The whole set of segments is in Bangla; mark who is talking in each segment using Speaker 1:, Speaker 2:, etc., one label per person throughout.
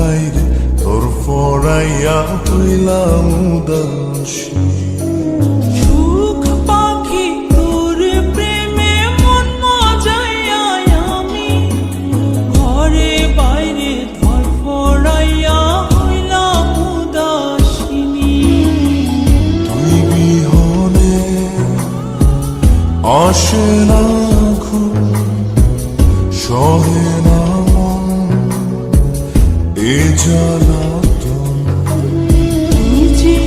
Speaker 1: বাইরে তোর ফরাইয়া হইলাম উদাসী।
Speaker 2: সুখ পাখি তোর প্রেমে মন মজাইয়া আমি ঘরে বাইরে ধর ফরাইয়া হইলাম উদাসিনী।
Speaker 1: তুই বিহনে আসে না ঘুম, সহে না মন এ জ্বালাতন।
Speaker 2: তুই যে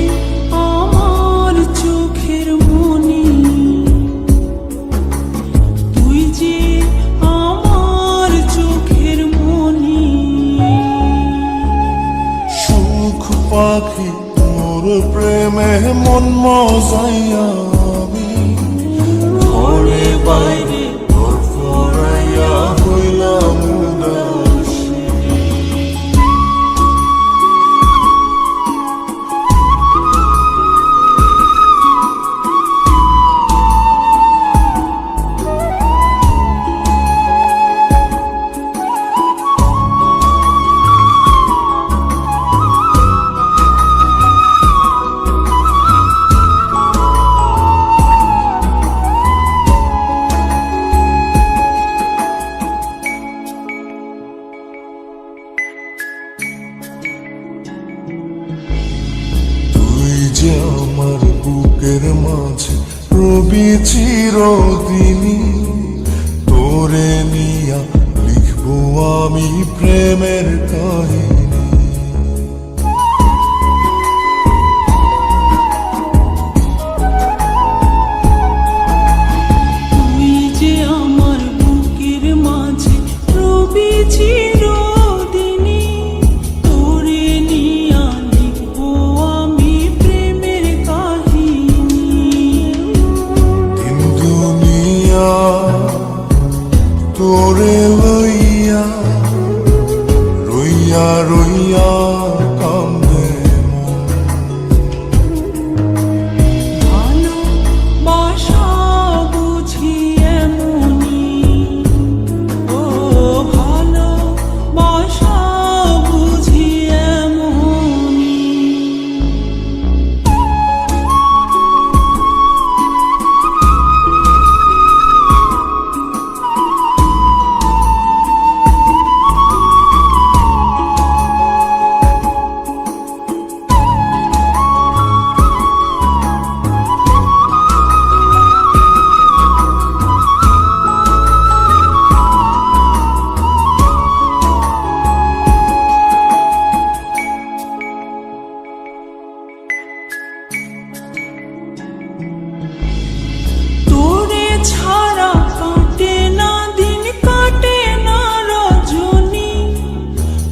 Speaker 2: আমার চোখের মনি, তুই যে আমার চোখের মনি।
Speaker 1: সুখ পাখি তোর প্রেমে মন মজাইয়া আমি ঘরে বাইরে তোর ফরাইয়া হইলাম উদাসী। তুই যে আমার বুকের মাঝে রবি চিরদিনই, তোরে নিয়া লিখবো আমি প্রেমের কাহিনী।
Speaker 2: তুই যে আমার বুকের মাঝে রবি চিরদিনই, তোরে নিয়া লিখবো আমি প্রেমের কাহিনী।
Speaker 1: দিন দুনিয়া তোরে লইয়া রইয়া রইয়া কান্দে মন।
Speaker 2: ভালোবাসা বুঝি এমনি, ও ভালোবাসা বুঝি এমনি। তোরে ছাড়া কাটে না দিন, কাটে না রজনী।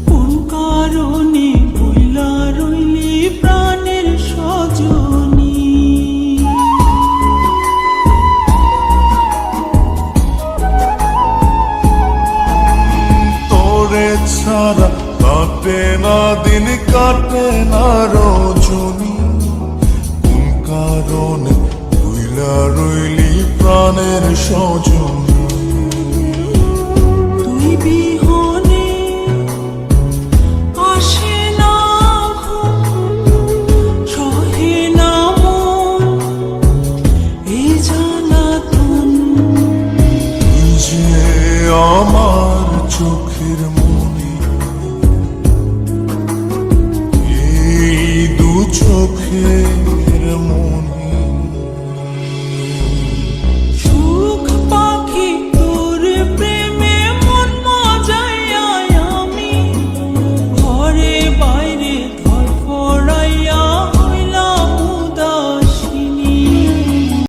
Speaker 2: কোন কারণে বইলা রইলি প্রাণের সজনী।
Speaker 1: তোরে ছাড়া কাটে না দিন, কাটে না রজনী। কোন কারণে ভুইলা রইলি প্রাণের সজন।